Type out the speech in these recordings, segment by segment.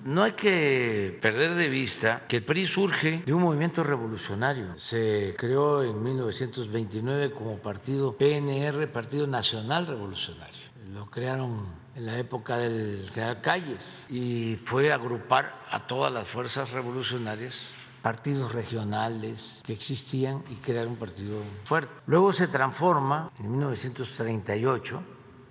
No hay que perder de vista que el PRI surge de un movimiento revolucionario. Se creó en 1929 como partido PNR, Partido Nacional Revolucionario. Lo crearon en la época del general Calles y fue agrupar a todas las fuerzas revolucionarias, partidos regionales que existían y crear un partido fuerte. Luego se transforma en 1938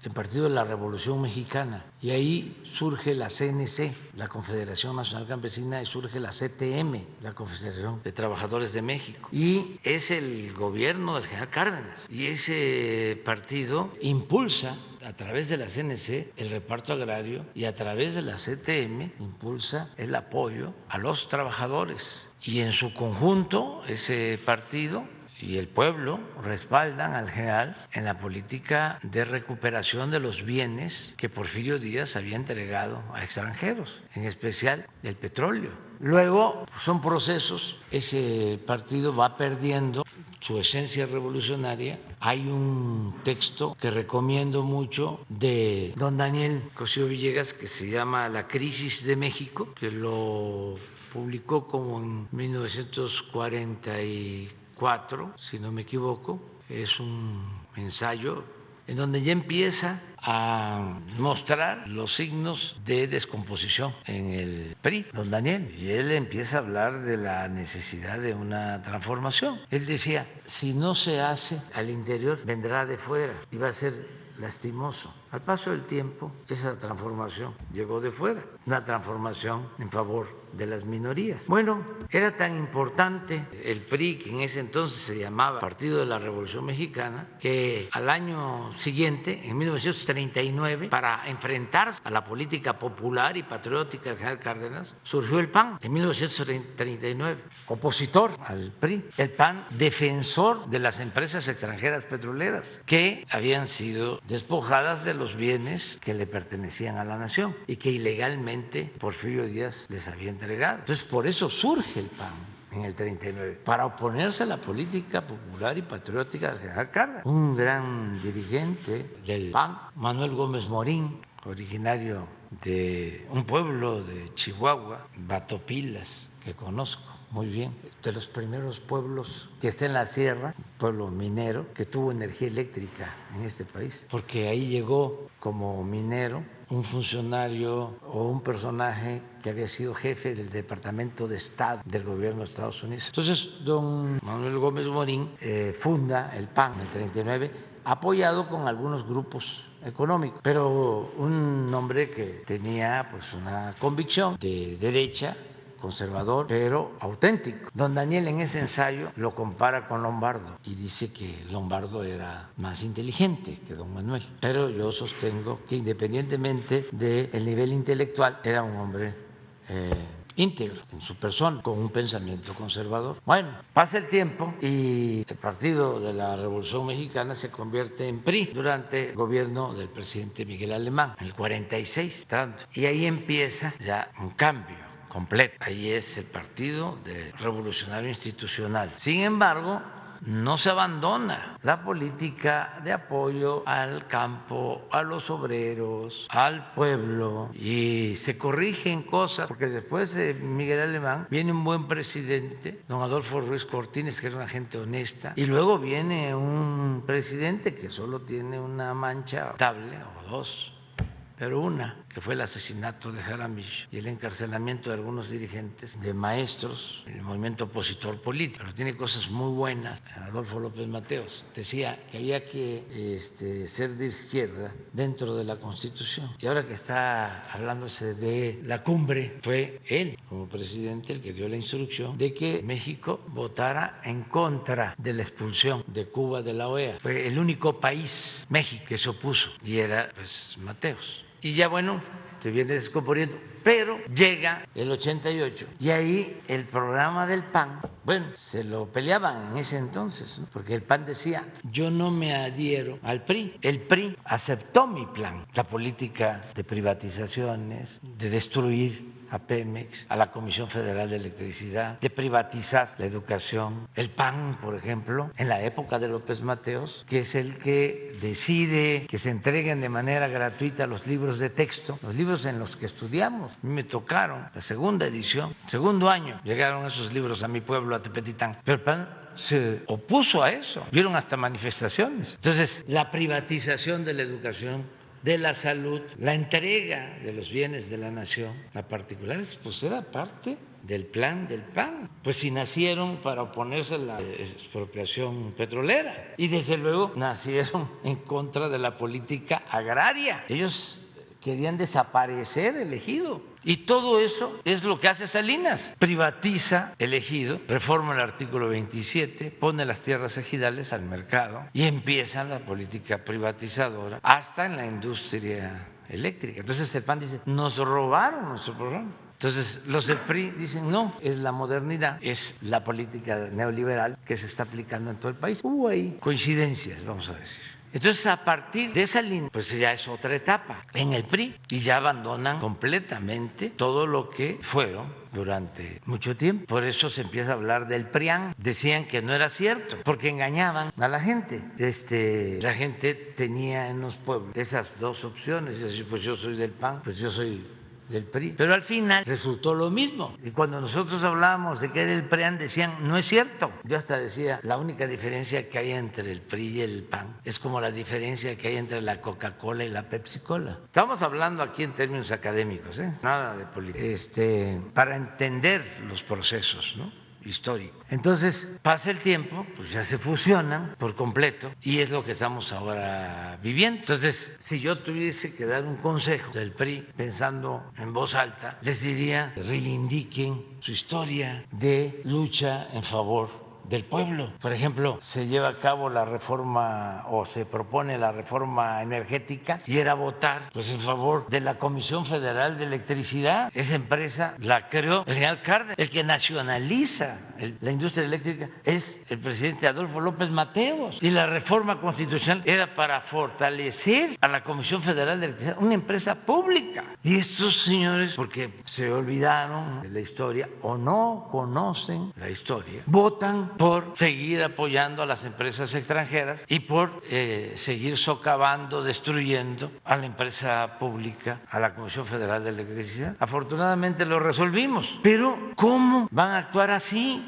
el Partido de la Revolución Mexicana, y ahí surge la CNC, la Confederación Nacional Campesina, y surge la CTM, la Confederación de Trabajadores de México, y es el gobierno del general Cárdenas, y ese partido impulsa a través de la CNC el reparto agrario y a través de la CTM impulsa el apoyo a los trabajadores, y en su conjunto ese partido y el pueblo respaldan al general en la política de recuperación de los bienes que Porfirio Díaz había entregado a extranjeros, en especial el petróleo. Luego son procesos, ese partido va perdiendo su esencia revolucionaria. Hay un texto que recomiendo mucho de don Daniel Cosío Villegas que se llama La crisis de México, que lo publicó como en 1944, si no me equivoco. Es un ensayo en donde ya empieza a mostrar los signos de descomposición en el PRI, don Daniel, y él empieza a hablar de la necesidad de una transformación. Él decía, si no se hace al interior, vendrá de fuera y va a ser lastimoso. Al paso del tiempo, esa transformación llegó de fuera, una transformación en favor de las minorías. Bueno, era tan importante el PRI, que en ese entonces se llamaba Partido de la Revolución Mexicana, que al año siguiente, en 1939, para enfrentarse a la política popular y patriótica del general Cárdenas, surgió el PAN en 1939, opositor al PRI. El PAN, defensor de las empresas extranjeras petroleras que habían sido despojadas de los bienes que le pertenecían a la nación y que ilegalmente Porfirio Díaz les había entregado. Entonces, por eso surge el PAN en el 39, para oponerse a la política popular y patriótica del general Cárdenas. Un gran dirigente del PAN, Manuel Gómez Morín, originario de un pueblo de Chihuahua, Batopilas, que conozco muy bien, de los primeros pueblos que está en la sierra, pueblo minero, que tuvo energía eléctrica en este país, porque ahí llegó como minero un funcionario o un personaje que había sido jefe del Departamento de Estado del gobierno de Estados Unidos. Entonces, don Manuel Gómez Morín funda el PAN en el 39, apoyado con algunos grupos económicos, pero un hombre que tenía pues una convicción de derecha, conservador, pero auténtico. Don Daniel en ese ensayo lo compara con Lombardo y dice que Lombardo era más inteligente que don Manuel, pero yo sostengo que independientemente del nivel intelectual era un hombre íntegro en su persona, con un pensamiento conservador. Bueno, pasa el tiempo y el Partido de la Revolución Mexicana se convierte en PRI durante el gobierno del presidente Miguel Alemán, en el 46, y ahí empieza ya un cambio completo. Ahí es el Partido Revolucionario Institucional. Sin embargo, no se abandona la política de apoyo al campo, a los obreros, al pueblo, y se corrigen cosas, porque después de Miguel Alemán viene un buen presidente, don Adolfo Ruiz Cortines, que era una gente honesta, y luego viene un presidente que solo tiene una mancha notable, o dos, pero una, que fue el asesinato de Jaramillo y el encarcelamiento de algunos dirigentes, de maestros, el movimiento opositor político. Pero tiene cosas muy buenas. Adolfo López Mateos decía que había que ser de izquierda dentro de la Constitución. Y ahora que está hablándose de la cumbre, fue él, como presidente, el que dio la instrucción de que México votara en contra de la expulsión de Cuba de la OEA. Fue el único país, México, que se opuso, y era pues Mateos. Y ya bueno, se viene descomponiendo, pero llega el 88 y ahí el programa del PAN, bueno, se lo peleaban en ese entonces, ¿no? Porque el PAN decía, yo no me adhiero al PRI. El PRI aceptó mi plan, la política de privatizaciones, de destruir a Pemex, a la Comisión Federal de Electricidad, de privatizar la educación. El PAN, por ejemplo, en la época de López Mateos, que es el que decide que se entreguen de manera gratuita los libros de texto, los libros en los que estudiamos. A mí me tocaron la segunda edición, segundo año, llegaron esos libros a mi pueblo, a Tepetitán. Pero el PAN se opuso a eso, vieron hasta manifestaciones. Entonces, la privatización de la educación, de la salud, la entrega de los bienes de la nación a particulares, pues era parte del plan del PAN. Pues si nacieron para oponerse a la expropiación petrolera y desde luego nacieron en contra de la política agraria. Ellos querían desaparecer el ejido. Y todo eso es lo que hace Salinas. Privatiza el ejido, reforma el artículo 27, pone las tierras ejidales al mercado y empieza la política privatizadora hasta en la industria eléctrica. Entonces el PAN dice, nos robaron nuestro programa. Entonces los del PRI dicen, no, es la modernidad, es la política neoliberal que se está aplicando en todo el país. Hubo ahí coincidencias, vamos a decir. Entonces, a partir de esa línea, pues ya es otra etapa en el PRI y ya abandonan completamente todo lo que fueron durante mucho tiempo. Por eso se empieza a hablar del PRIAN. Decían que no era cierto, porque engañaban a la gente. La gente tenía en los pueblos esas dos opciones. Pues yo soy del PAN, pues yo soy del PRI. Pero al final resultó lo mismo. Y cuando nosotros hablábamos de que era el PRIAN, decían, no es cierto. Yo hasta decía, la única diferencia que hay entre el PRI y el PAN es como la diferencia que hay entre la Coca-Cola y la Pepsi-Cola. Estamos hablando aquí en términos académicos, nada de política. Para entender los procesos, ¿no?, histórico. Entonces pasa el tiempo, pues ya se fusionan por completo y es lo que estamos ahora viviendo. Entonces, si yo tuviese que dar un consejo del PRI pensando en voz alta, les diría, reivindiquen su historia de lucha en favor del pueblo. Por ejemplo, se lleva a cabo la reforma o se propone la reforma energética y era votar pues en favor de la Comisión Federal de Electricidad. Esa empresa la creó el general Cárdenas. El que nacionaliza la industria eléctrica es el presidente Adolfo López Mateos. Y la reforma constitucional era para fortalecer a la Comisión Federal de Electricidad, una empresa pública. Y estos señores, porque se olvidaron de la historia o no conocen la historia, votan por seguir apoyando a las empresas extranjeras y por seguir socavando, destruyendo a la empresa pública, a la Comisión Federal de Electricidad. Afortunadamente lo resolvimos, pero ¿cómo van a actuar así?